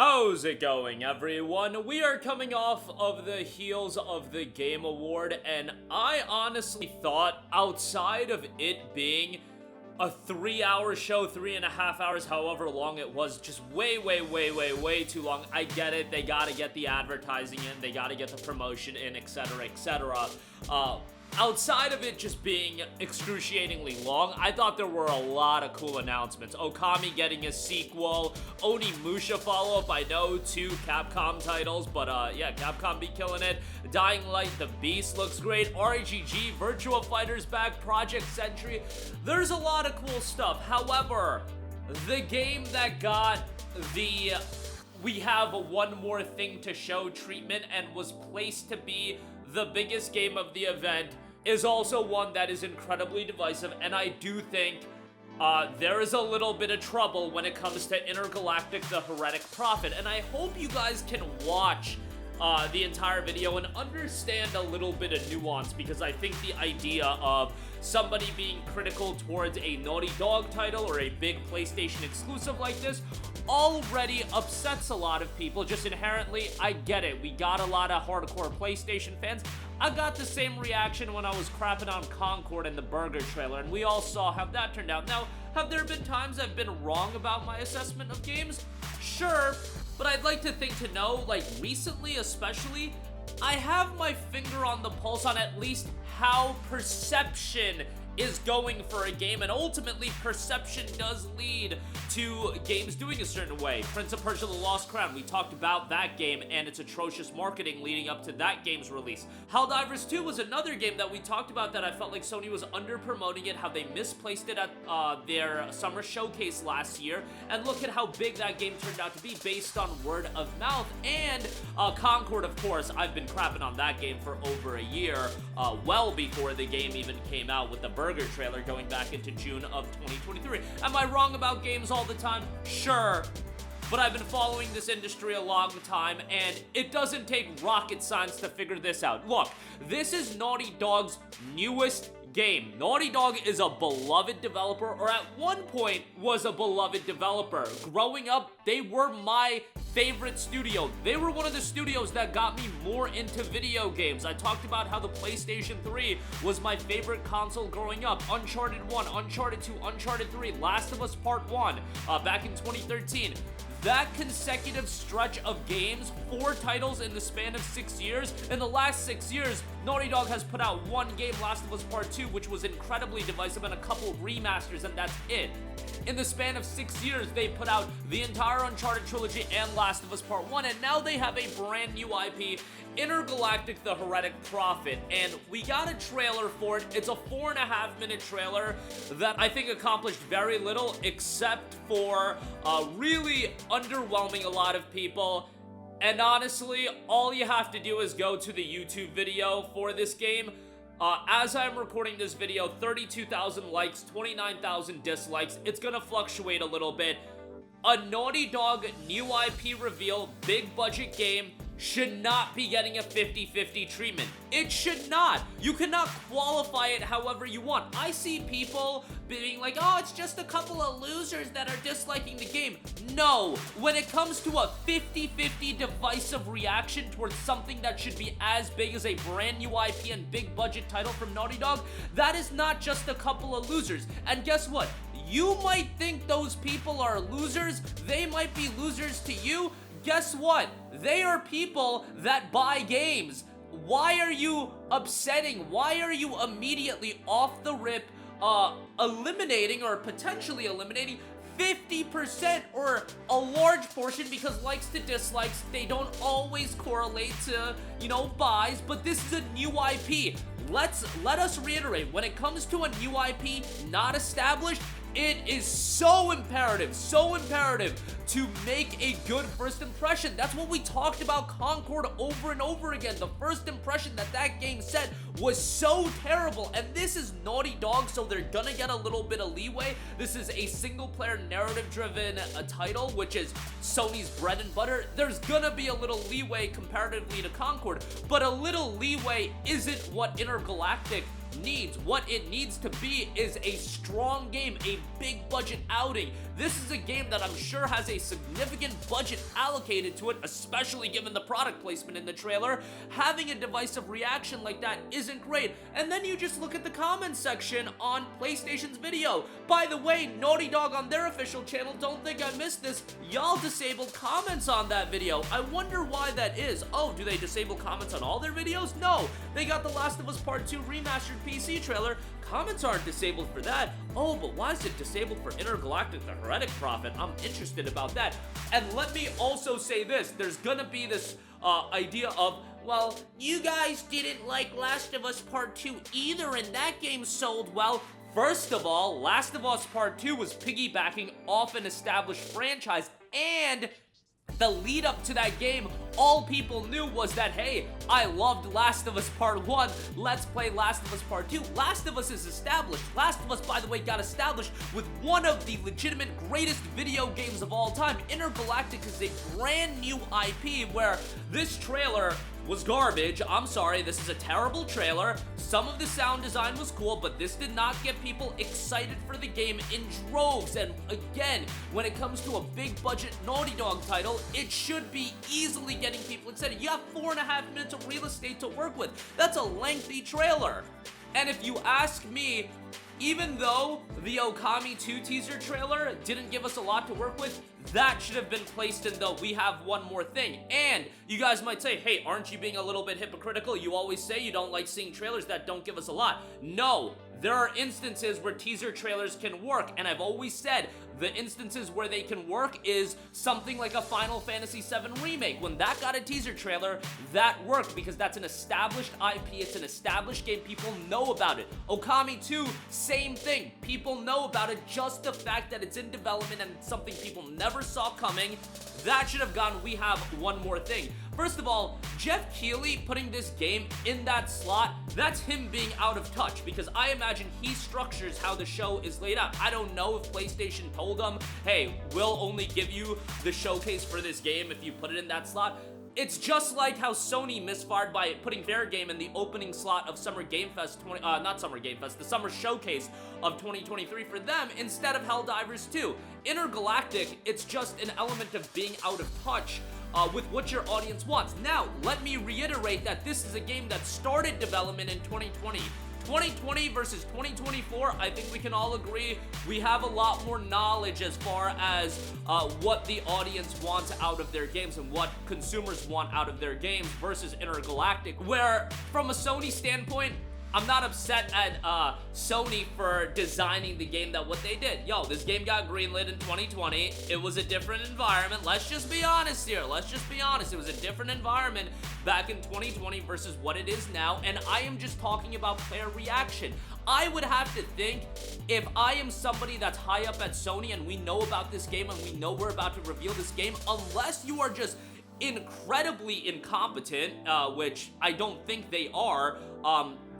How's it going, everyone? We are coming off of the heels of the Game Award, and I honestly thought, outside of it being a 3-hour show, 3.5 hours, however long it was, just way too long. I get it, they gotta get the advertising in, they gotta get the promotion in, etc, etc. Outside of it just being excruciatingly long, I thought there were a lot of cool announcements. Okami getting a sequel, Onimusha follow-up, I know 2 Capcom titles, but yeah, Capcom be killing it. Dying Light The Beast looks great, RGG, Virtua Fighter's back, Project Sentry. There's a lot of cool stuff. However, the game that got the "we have one more thing to show" treatment and was placed to be the biggest game of the event is also one that is incredibly divisive, and I do think there is a little bit of trouble when it comes to Intergalactic the Heretic Prophet, and I hope you guys can watch the entire video and understand a little bit of nuance, because I think the idea of somebody being critical towards a Naughty Dog title or a big PlayStation exclusive like this already upsets a lot of people. Just inherently, I get it. We got a lot of hardcore PlayStation fans. I got the same reaction when I was crapping on Concord in the Burger trailer, and we all saw how that turned out. Now, have there been times I've been wrong about my assessment of games? Sure, but I'd like to think to know, like recently especially, I have my finger on the pulse on at least how perception is going for a game, and ultimately perception does lead to games doing a certain way. Prince of Persia: The Lost Crown, we talked about that game and its atrocious marketing leading up to that game's release. Helldivers 2 was another game that we talked about that I felt like Sony was under-promoting it, how they misplaced it at their summer showcase last year, and look at how big that game turned out to be based on word of mouth. And Concord, of course, I've been crapping on that game for over a year, well before the game even came out, with the Burger trailer going back into June of 2023. Am I wrong about games all the time? Sure. But I've been following this industry a long time, and it doesn't take rocket science to figure this out. Look, this is Naughty Dog's newest game. Naughty Dog is a beloved developer, or at one point was a beloved developer. Growing up, they were my favorite studio. They were one of the studios that got me more into video games. I talked about how the PlayStation 3 was my favorite console growing up. Uncharted 1, Uncharted 2, Uncharted 3, Last of Us Part 1, back in 2013. That consecutive stretch of games, 4 titles in the span of 6 years. In the last 6 years, Naughty Dog has put out 1 game, Last of Us Part 2, which was incredibly divisive, and a couple remasters, and that's it. In the span of 6 years, they put out the entire Uncharted trilogy and Last of Us Part 1, and now they have a brand new IP, Intergalactic the Heretic Prophet, and we got a trailer for it. It's a 4.5-minute trailer that I think accomplished very little, except for really underwhelming a lot of people. And honestly, all you have to do is go to the YouTube video for this game. As I'm recording this video, 32,000 likes, 29,000 dislikes. It's gonna fluctuate a little bit. A Naughty Dog new IP reveal, big budget game, should not be getting a 50-50 treatment. It should not. You cannot qualify it however you want. I see people being like, oh, it's just a couple of losers that are disliking the game. No, when it comes to a 50-50 divisive reaction towards something that should be as big as a brand new IP and big budget title from Naughty Dog, that is not just a couple of losers. And guess what? You might think those people are losers. They might be losers to you. Guess what? They are people that buy games. Why are you upsetting? Why are you immediately off the rip eliminating or potentially eliminating 50% or a large portion, because likes to dislikes, they don't always correlate to, you know, buys, but this is a new IP. Let us reiterate, when it comes to a new IP not established, it is so imperative to make a good first impression. That's what we talked about Concord over and over again. The first impression that game set was so terrible, and this is Naughty Dog, so they're gonna get a little bit of leeway. This is a single-player narrative-driven title, which is Sony's bread and butter. There's gonna be a little leeway comparatively to Concord, but a little leeway isn't what Intergalactic needs. What it needs to be is a strong game, a big budget outing. This is a game that I'm sure has a significant budget allocated to it, especially given the product placement in the trailer. Having a divisive reaction like that isn't great. And then you just look at the comments section on PlayStation's video. By the way, Naughty Dog on their official channel, don't think I missed this, y'all disabled comments on that video. I wonder why that is. Oh, do they disable comments on all their videos? No, they got The Last of Us Part 2 remastered PC trailer. Comments aren't disabled for that. Oh, but why is it disabled for Intergalactic, the Heretic Prophet? I'm interested about that. And let me also say this. There's gonna be this idea of, well, you guys didn't like Last of Us Part 2 either, and that game sold well. First of all, Last of Us Part 2 was piggybacking off an established franchise, and the lead up to that game, all people knew was that, hey, I loved Last of Us Part 1, let's play Last of Us Part 2. Last of Us is established. Last of Us, by the way, got established with one of the legitimate greatest video games of all time. Intergalactic is a brand new IP where this trailer was garbage. I'm sorry, this is a terrible trailer. Some of the sound design was cool, but this did not get people excited for the game in droves. And again, when it comes to a big budget Naughty Dog title, it should be easily getting people excited. You have 4.5 minutes of real estate to work with. That's a lengthy trailer. And if you ask me, even though the Okami 2 teaser trailer didn't give us a lot to work with, that should have been placed in the we have one more thing. And you guys might say, hey, aren't you being a little bit hypocritical? You always say you don't like seeing trailers that don't give us a lot. No, there are instances where teaser trailers can work, and I've always said the instances where they can work is something like a Final Fantasy VII Remake. When that got a teaser trailer, that worked because that's an established IP, it's an established game, people know about it. Okami 2, same thing, people know about it, just the fact that it's in development and something people never saw coming, that should have gone, we have one more thing. First of all, Jeff Keighley putting this game in that slot, that's him being out of touch, because I imagine he structures how the show is laid out. I don't know if PlayStation told him, hey, we'll only give you the showcase for this game if you put it in that slot. It's just like how Sony misfired by putting Fair Game in the opening slot of Summer Game Fest the Summer Showcase of 2023 for them instead of Helldivers 2. Intergalactic, it's just an element of being out of touch with what your audience wants. Now, let me reiterate that this is a game that started development in 2020. 2020 versus 2024, I think we can all agree we have a lot more knowledge as far as what the audience wants out of their games and what consumers want out of their games versus Intergalactic, where from a Sony standpoint, I'm not upset at Sony for designing the game that what they did. Yo, this game got greenlit in 2020. It was a different environment. Let's just be honest here. Let's just be honest. It was a different environment back in 2020 versus what it is now. And I am just talking about player reaction. I would have to think if I am somebody that's high up at Sony and we know about this game and we know we're about to reveal this game, unless you are just incredibly incompetent, which I don't think they are,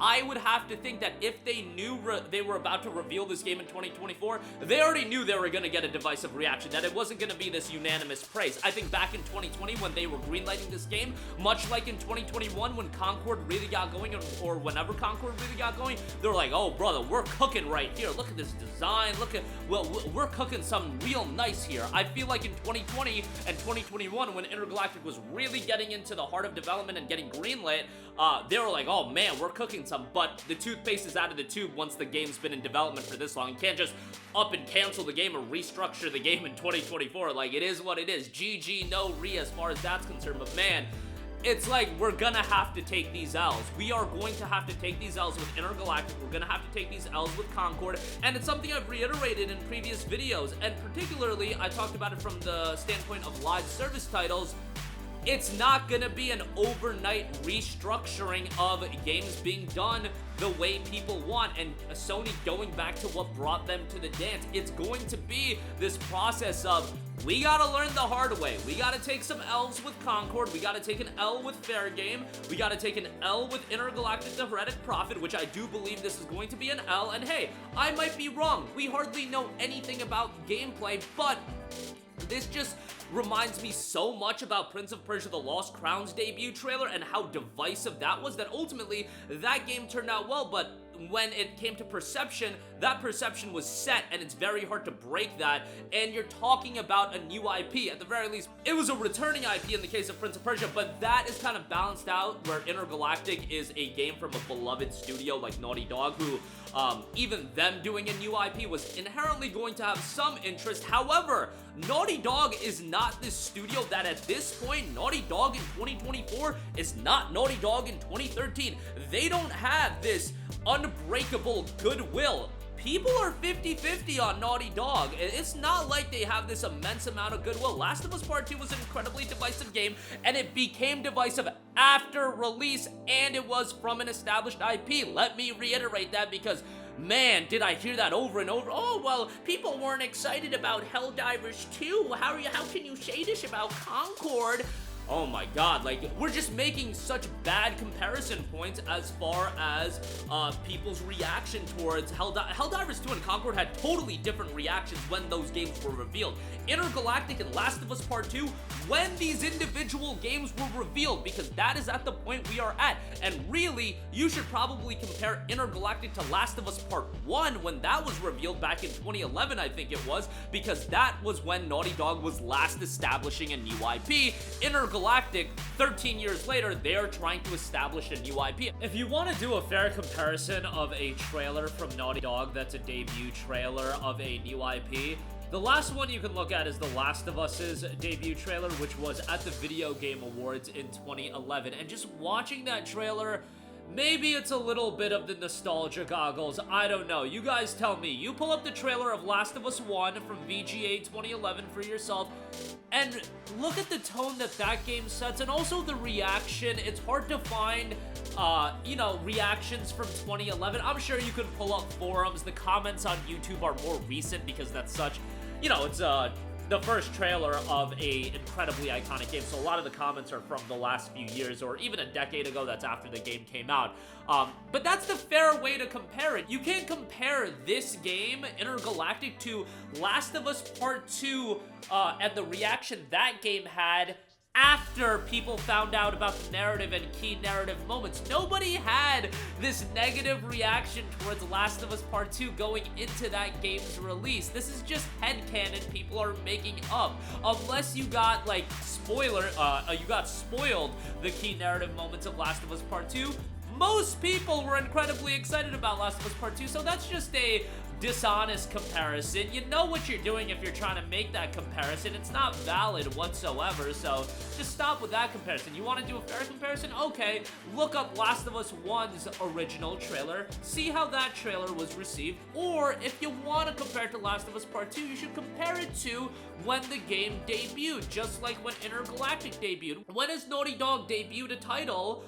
I would have to think that if they knew they were about to reveal this game in 2024, they already knew they were going to get a divisive reaction, that it wasn't going to be this unanimous praise. I think back in 2020 when they were greenlighting this game, much like in 2021 when Concord really got going, or whenever Concord really got going, they were like, oh brother, we're cooking right here. Look at this design. Look at, well, we're cooking something real nice here. I feel like in 2020 and 2021 when Intergalactic was really getting into the heart of development and getting greenlit, they were like, oh man, we're cooking some, but the toothpaste is out of the tube once the game's been in development for this long. You can't just up and cancel the game or restructure the game in 2024. Like, it is what it is. GG, no re as far as that's concerned, but man, it's like we're gonna have to take these L's. We are going to have to take these L's with Intergalactic. We're gonna have to take these L's with Concord, and it's something I've reiterated in previous videos, and particularly I talked about it from the standpoint of live service titles. It's not gonna be an overnight restructuring of games being done the way people want and Sony going back to what brought them to the dance. It's going to be this process of, we gotta learn the hard way. We gotta take some L's with Concord. We gotta take an L with Fair Game. We gotta take an L with Intergalactic, the Heretic Prophet, which I do believe this is going to be an L. And hey, I might be wrong. We hardly know anything about gameplay, but this just reminds me so much about Prince of Persia: The Lost Crown's debut trailer and how divisive that was, that ultimately that game turned out well, but when it came to perception, that perception was set, and it's very hard to break that, and you're talking about a new IP. At the very least, it was a returning IP in the case of Prince of Persia, but that is kind of balanced out, where Intergalactic is a game from a beloved studio like Naughty Dog, who, even them doing a new IP was inherently going to have some interest. However, Naughty Dog is not this studio that at this point, Naughty Dog in 2024 is not Naughty Dog in 2013. They don't have this unbreakable goodwill. People are 50-50 on Naughty Dog. It's not like they have this immense amount of goodwill. Last of Us Part 2 was an incredibly divisive game, and it became divisive after release, and it was from an established IP. Let me reiterate that, because man, did I hear that over and over. Oh, well, people weren't excited about Helldivers 2. How can you say this about Concord? Oh my god, like, we're just making such bad comparison points as far as people's reaction towards Helldivers 2 and Concord had totally different reactions when those games were revealed. Intergalactic and Last of Us Part 2, when these individual games were revealed, because that is at the point we are at. And really, you should probably compare Intergalactic to Last of Us Part 1 when that was revealed back in 2011, I think it was, because that was when Naughty Dog was last establishing a new IP. Intergalactic, 13 years later, they're trying to establish a new IP. If you want to do a fair comparison of a trailer from Naughty Dog that's a debut trailer of a new IP, the last one you can look at is The Last of Us's debut trailer, which was at the Video Game Awards in 2011. And just watching that trailer, maybe it's a little bit of the nostalgia goggles. I don't know. You guys tell me. You pull up the trailer of Last of Us 1 from VGA 2011 for yourself, and look at the tone that that game sets, and also the reaction. It's hard to find you know, reactions from 2011. I'm sure you can pull up forums. The comments on YouTube are more recent because that's such, you know, it's the first trailer of a incredibly iconic game, so a lot of the comments are from the last few years or even a decade ago. That's after the game came out. But that's the fair way to compare it. You can't compare this game, Intergalactic, to Last of Us Part 2 and the reaction that game had after people found out about the narrative and key narrative moments. Nobody had this negative reaction towards Last of Us Part 2 going into that game's release. This is just headcanon people are making up. Unless you got, like, you got spoiled the key narrative moments of Last of Us Part 2. Most people were incredibly excited about Last of Us Part 2, so that's just a dishonest comparison. You know what you're doing if you're trying to make that comparison. It's not valid whatsoever, so just stop with that comparison. You want to do a fair comparison? Okay, look up Last of Us 1's original trailer, see how that trailer was received, or if you want to compare it to Last of Us Part 2, you should compare it to when the game debuted, just like when Intergalactic debuted. When has Naughty Dog debuted a title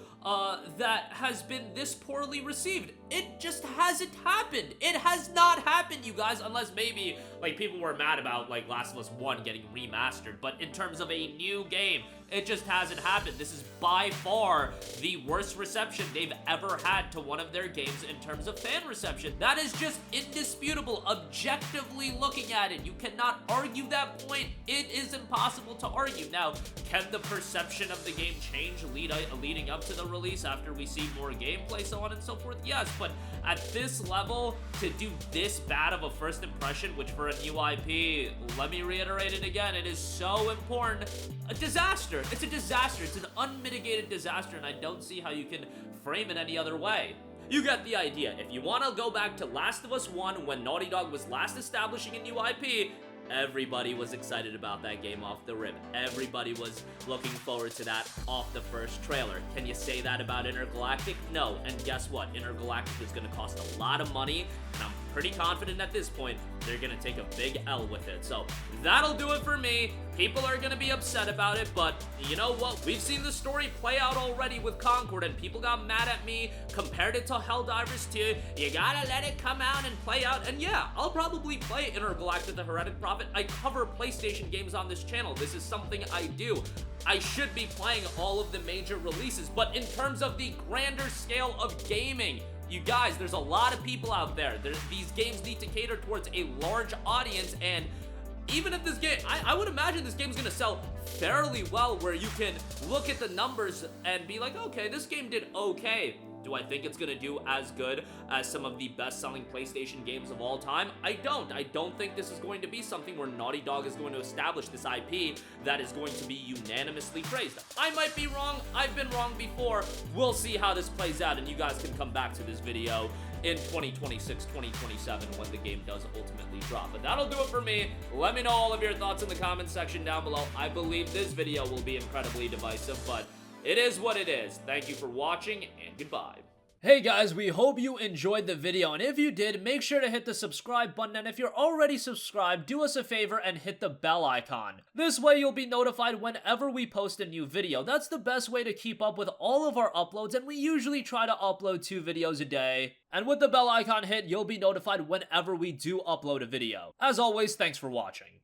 that has been this poorly received? It just hasn't happened. It has not happened, you guys, unless maybe, like, people were mad about, like, Last of Us 1 getting remastered, but in terms of a new game, it just hasn't happened. This is by far the worst reception they've ever had to one of their games in terms of fan reception. That is just indisputable, objectively looking at it. You cannot argue that point. It is impossible to argue. Now, can the perception of the game change leading up to the release after we see more gameplay, so on and so forth? Yes, but at this level, to do this bad of a first impression, which for a new IP, let me reiterate it again, it is so important. A disaster. It's a disaster. It's an unmitigated disaster, and I don't see how you can frame it any other way. You get the idea. If you want to go back to Last of Us 1, when Naughty Dog was last establishing a new IP, everybody was excited about that game off the rip. Everybody was looking forward to that off the first trailer. Can you say that about Intergalactic? No. And guess what? Intergalactic is going to cost a lot of money, and I'm pretty confident at this point they're going to take a big L with it. So that'll do it for me. People are going to be upset about it, but you know what? We've seen the story play out already with Concord, and people got mad at me, compared it to Helldivers 2. You gotta let it come out and play out. And yeah, I'll probably play Intergalactic: The Heretic Prophet. I cover PlayStation games on this channel. This is something I do. I should be playing all of the major releases, but in terms of the grander scale of gaming, you guys, there's a lot of people out there. These games need to cater towards a large audience, and even if this game, I would imagine this game's gonna sell fairly well, where you can look at the numbers and be like, okay, this game did okay. Do I think it's gonna do as good as some of the best-selling PlayStation games of all time? I don't. I don't think this is going to be something where Naughty Dog is going to establish this IP that is going to be unanimously praised. I might be wrong. I've been wrong before. We'll see how this plays out, and you guys can come back to this video in 2026, 2027 when the game does ultimately drop. But that'll do it for me. Let me know all of your thoughts in the comments section down below. I believe this video will be incredibly divisive, but it is what it is. Thank you for watching, and goodbye. Hey guys, we hope you enjoyed the video, and if you did, make sure to hit the subscribe button, and if you're already subscribed, do us a favor and hit the bell icon. This way you'll be notified whenever we post a new video. That's the best way to keep up with all of our uploads, and we usually try to upload 2 videos a day. And with the bell icon hit, you'll be notified whenever we do upload a video. As always, thanks for watching.